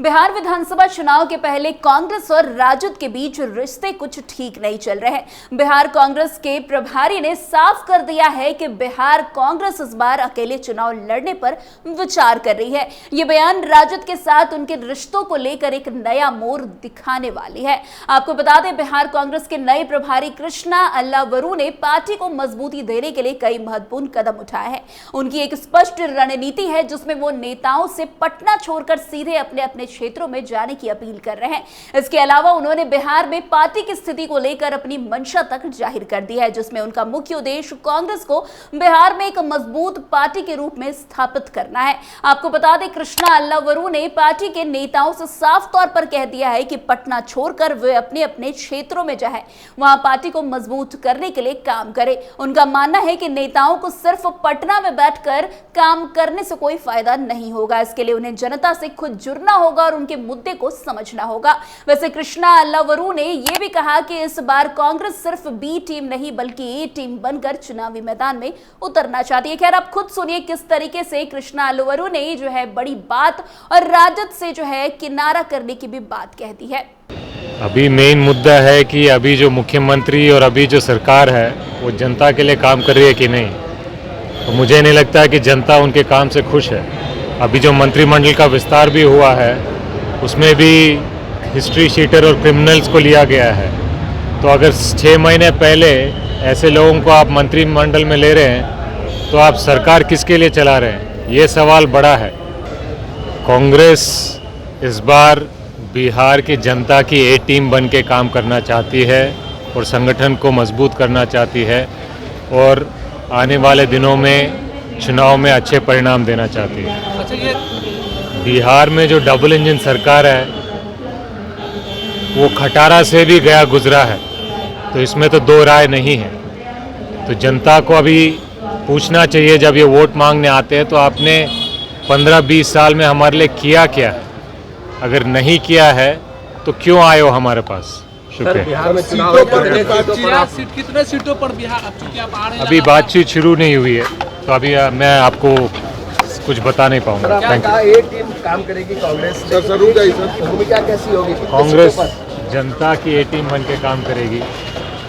बिहार विधानसभा चुनाव के पहले कांग्रेस और राजद के बीच रिश्ते कुछ ठीक नहीं चल रहे हैं। बिहार कांग्रेस के प्रभारी ने साफ कर दिया है कि बिहार कांग्रेस इस बार अकेले चुनाव लड़ने पर विचार कर रही है। ये बयान राजद के साथ उनके रिश्तों को लेकर एक नया मोड़ दिखाने वाली है। आपको बता दें, बिहार कांग्रेस के नए प्रभारी कृष्णा अल्लावरू ने पार्टी को मजबूती देने के लिए कई महत्वपूर्ण कदम उठाए हैं। उनकी एक स्पष्ट रणनीति है जिसमें वो नेताओं से पटना छोड़कर सीधे अपने अपने क्षेत्रों में जाने की अपील कर रहे हैं। इसके अलावा उन्होंने बिहार में पार्टी की स्थिति को लेकर अपनी मंशा तक जाहिर कर दी है, जिसमें उनका मुख्य उद्देश्य कांग्रेस को बिहार में एक मजबूत पार्टी के रूप में स्थापित करना है। आपको बता दें, कृष्णा अल्लावरू ने पार्टी के नेताओं से साफ तौर पर कह दिया है कि पटना छोड़कर वे अपने अपने क्षेत्रों में जाए, वहां पार्टी को मजबूत करने के लिए काम करे। उनका मानना है कि नेताओं को सिर्फ पटना में बैठकर काम करने से कोई फायदा नहीं होगा। इसके लिए उन्हें जनता से खुद जुड़ना होगा और उनके मुद्दे को समझना होगा। वैसे कृष्णा अल्लावरू ने यह भी कहा कि इस बार कांग्रेस सिर्फ बी टीम नहीं बल्कि ए टीम बनकर चुनावी मैदान में उतरना चाहती है। खैर, आप खुद सुनिए किस तरीके से कृष्णा अल्लावरू ने जो है बड़ी बात और राजद से जो है किनारा करने की भी बात कह दी है। अभी मेन मुद्दा है कि अभी जो मुख्यमंत्री और अभी जो सरकार है वो जनता के लिए काम कर रही है कि नहीं। तो मुझे नहीं लगता है कि जनता उनके काम से खुश है। अभी जो मंत्रिमंडल का विस्तार भी हुआ है उसमें भी हिस्ट्री शीटर और क्रिमिनल्स को लिया गया है। तो अगर 6 महीने पहले ऐसे लोगों को आप मंत्रिमंडल में ले रहे हैं तो आप सरकार किसके लिए चला रहे हैं, ये सवाल बड़ा है। कांग्रेस इस बार बिहार की जनता की ए टीम बन के काम करना चाहती है और संगठन को मजबूत करना चाहती है और आने वाले दिनों में चुनाव में अच्छे परिणाम देना चाहती है। बिहार में जो डबल इंजन सरकार है वो खटारा से भी गया गुजरा है, तो इसमें तो दो राय नहीं है। तो जनता को अभी पूछना चाहिए, जब ये वोट मांगने आते हैं तो आपने 15-20 साल में हमारे लिए किया क्या है? अगर नहीं किया है तो क्यों आए हो हमारे पास? शुक्रिया। बिहार में चुनाव कितने सीटों पर बिहार अभी बातचीत शुरू नहीं हुई है, तो अभी मैं आपको कुछ बता नहीं पाऊंगा। Thank you. एक टीम काम करेगी कांग्रेस, भूमिका कैसी होगी? कांग्रेस जनता की ए टीम बन के काम करेगी।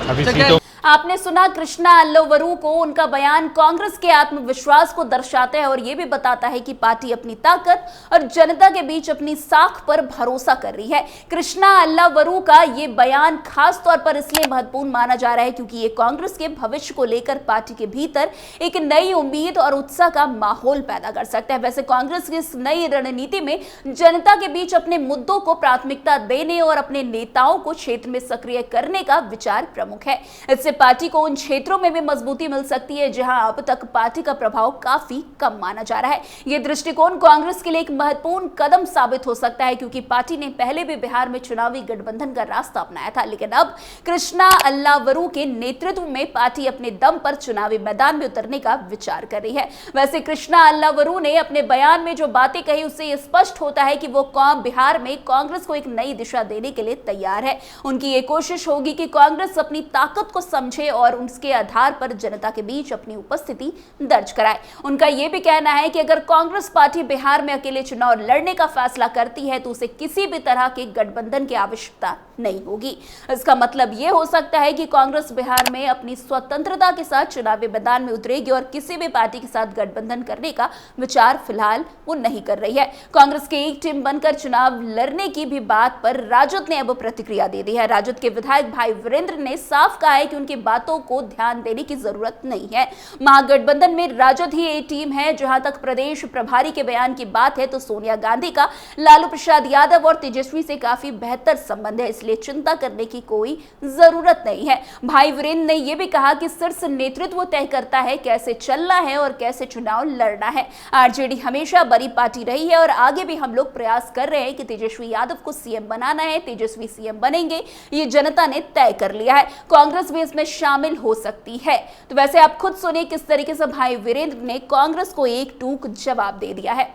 अभी सीटों आपने सुना कृष्णा अल्लावरू को। उनका बयान कांग्रेस के आत्मविश्वास को दर्शाता है और यह भी बताता है कि पार्टी अपनी ताकत और जनता के बीच अपनी साख पर भरोसा कर रही है। कृष्णा अल्लावरू का यह बयान खास तौर पर इसलिए महत्वपूर्ण माना जा रहा है क्योंकि ये कांग्रेस के भविष्य को लेकर पार्टी के भीतर एक नई उम्मीद और उत्साह का माहौल पैदा कर सकता है। वैसे कांग्रेस की इस नई रणनीति में जनता के बीच अपने मुद्दों को प्राथमिकता देने और अपने नेताओं को क्षेत्र में सक्रिय करने का विचार प्रमुख है। इससे पार्टी को उन क्षेत्रों में भी मजबूती मिल सकती है जहां अब तक पार्टी का प्रभाव काफी कम माना जा रहा है। यह दृष्टिकोण कांग्रेस के लिए एक महत्वपूर्ण कदम साबित हो सकता है क्योंकि पार्टी ने पहले भी बिहार में चुनावी गठबंधन का रास्ता अपनाया था, लेकिन अब कृष्णा अल्लावरू के नेतृत्व में पार्टी अपने दम पर चुनावी मैदान में उतरने का विचार कर रही है। वैसे कृष्णा अल्लावरू ने अपने बयान में जो बातें कही उससे यह स्पष्ट होता है कि वो बिहार में कांग्रेस को एक नई दिशा देने के लिए तैयार है। उनकी ये कोशिश होगी कि कांग्रेस अपनी ताकत को समझे और उसके आधार पर जनता के बीच अपनी उपस्थिति दर्ज कराए। उनका यह भी कहना है कि अगर कांग्रेस पार्टी बिहार में अकेले चुनाव लड़ने का फैसला करती है तो उसे किसी भी तरह के गठबंधन की आवश्यकता नहीं होगी। इसका मतलब यह हो सकता है कि कांग्रेस बिहार में अपनी स्वतंत्रता के साथ चुनावी मैदान में उतरेगी और किसी भी पार्टी के साथ गठबंधन करने का विचार फिलहाल वो नहीं कर रही है। कांग्रेस की एक टीम बनकर चुनाव लड़ने की भी बात पर राजद ने अब प्रतिक्रिया दे दी है। राजद के विधायक भाई वीरेंद्र ने साफ कहा है कि उनकी बातों को ध्यान देने की जरूरत नहीं है। महागठबंधन में राजद ही एक टीम है। जहां तक प्रदेश प्रभारी के बयान की बात है तो सोनिया गांधी का लालू प्रसाद यादव और तेजस्वी से काफी बेहतर संबंध है, इसलिए चिंता करने की कोई जरूरत नहीं है। भाई वीरेंद्र ने यह भी कहा कि शीर्ष नेतृत्व तय करता है कैसे चलना है और कैसे चुनाव लड़ना है। आरजेडी हमेशा बड़ी पार्टी रही है और आगे भी हम लोग प्रयास कर रहे हैं कि तेजस्वी यादव को सीएम बनाना है। तेजस्वी सीएम बनेंगे, ये जनता ने तय कर लिया है। कांग्रेस भी इसमें शामिल हो सकती है। तो वैसे आप खुद सुनिए किस तरीके से भाई वीरेंद्र ने कांग्रेस को एक टूक जवाब दे दिया है।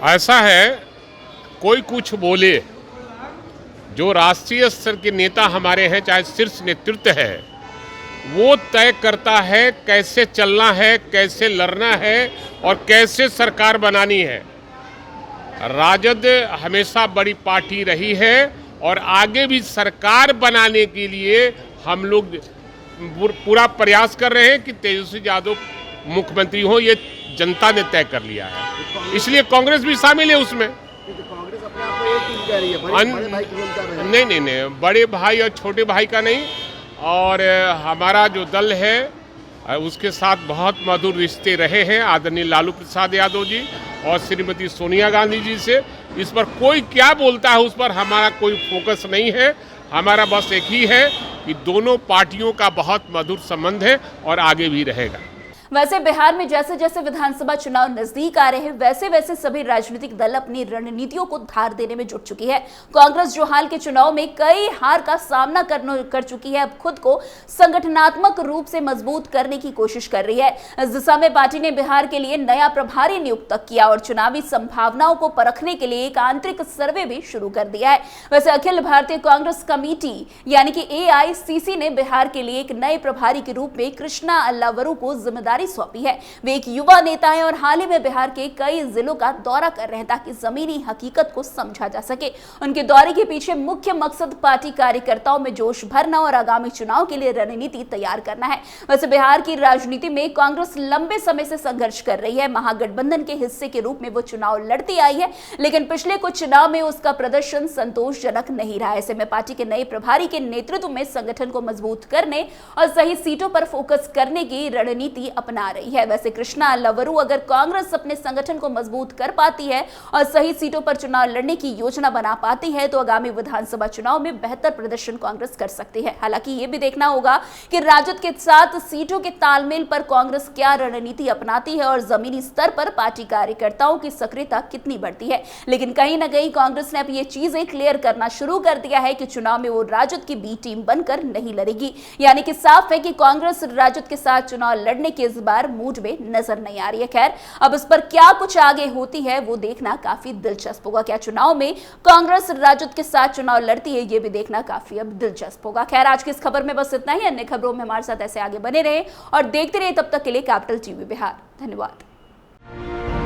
ऐसा है, कोई कुछ बोले, जो राष्ट्रीय स्तर के नेता हमारे हैं, चाहे शीर्ष नेतृत्व है, वो तय करता है कैसे चलना है, कैसे लड़ना है और कैसे सरकार बनानी है। राजद हमेशा बड़ी पार्टी रही है और आगे भी सरकार बनाने के लिए हम लोग पूरा प्रयास कर रहे हैं कि तेजस्वी यादव मुख्यमंत्री हो, ये जनता ने तय कर लिया है। इसलिए कांग्रेस भी शामिल है उसमें। कांग्रेस अपने आप को एक टीम कह रही है, बड़े भाई की भूमिका में। नहीं, बड़े भाई और छोटे भाई का नहीं। और हमारा जो दल है उसके साथ बहुत मधुर रिश्ते रहे हैं आदरणीय लालू प्रसाद यादव जी और श्रीमती सोनिया गांधी जी से। इस पर कोई क्या बोलता है उस पर हमारा कोई फोकस नहीं है। हमारा बस एक ही है कि दोनों पार्टियों का बहुत मधुर संबंध है और आगे भी रहेगा। वैसे बिहार में जैसे जैसे विधानसभा चुनाव नजदीक आ रहे हैं वैसे वैसे सभी राजनीतिक दल अपनी रणनीतियों को धार देने में जुट चुकी है। कांग्रेस जो हाल के चुनाव में कई हार का सामना कर चुकी है, अब खुद को संगठनात्मक रूप से मजबूत करने की कोशिश कर रही है। इस दिशा में पार्टी ने बिहार के लिए नया प्रभारी नियुक्त किया और चुनावी संभावनाओं को परखने के लिए एक आंतरिक सर्वे भी शुरू कर दिया है। वैसे अखिल भारतीय कांग्रेस कमेटी यानी कि AICC ने बिहार के लिए एक नए प्रभारी के रूप में कृष्णा अल्लावरू को जिम्मेदारी सौंपी है। वे एक युवा नेता हैं और हाल ही में बिहार के कई जिलों का दौरा कर रहे हैं ताकि जमीनी हकीकत को समझा जा सके। उनके दौरे के पीछे मुख्य मकसद पार्टी कार्यकर्ताओं में जोश भरना और आगामी चुनाव के लिए रणनीति तैयार करना है। वैसे बिहार की राजनीति में कांग्रेस लंबे समय से संघर्ष कर रही है। महागठबंधन के हिस्से के रूप में वो चुनाव लड़ती आई है, लेकिन पिछले कुछ चुनाव में उसका प्रदर्शन संतोषजनक नहीं रहा। ऐसे में पार्टी के नए प्रभारी के नेतृत्व में संगठन को मजबूत करने और सही सीटों पर फोकस करने की रणनीति अपना रही है। वैसे कृष्णा अल्लावरू अगर कांग्रेस अपने संगठन को मजबूत कर पाती है और सही सीटों पर चुनाव लड़ने की योजना बना पाती है तो आगामी विधानसभा चुनाव में बेहतर प्रदर्शन कांग्रेस कर सकती है। हालांकि यह भी देखना होगा कि राजद के साथ सीटों के तालमेल पर कांग्रेस क्या रणनीति अपनाती है और जमीनी स्तर पर पार्टी कार्यकर्ताओं की सक्रियता कितनी बढ़ती है। लेकिन कहीं ना कहीं कांग्रेस ने अब ये चीजें क्लियर करना शुरू कर दिया है कि चुनाव में वो राजद की बी टीम बनकर नहीं लड़ेगी। यानी कि साफ है कि कांग्रेस राजद के साथ चुनाव लड़ने के इस बार मूड में नजर नहीं आ रही है। खैर, अब इस पर क्या कुछ आगे होती है वो देखना काफी दिलचस्प होगा। क्या चुनाव में कांग्रेस राजद के साथ चुनाव लड़ती है, ये भी देखना काफी अब दिलचस्प होगा। खैर, आज की इस खबर में बस इतना ही। अन्य खबरों में हमारे साथ ऐसे आगे बने रहे और देखते रहे। तब तक के लिए कैपिटल टीवी बिहार। धन्यवाद।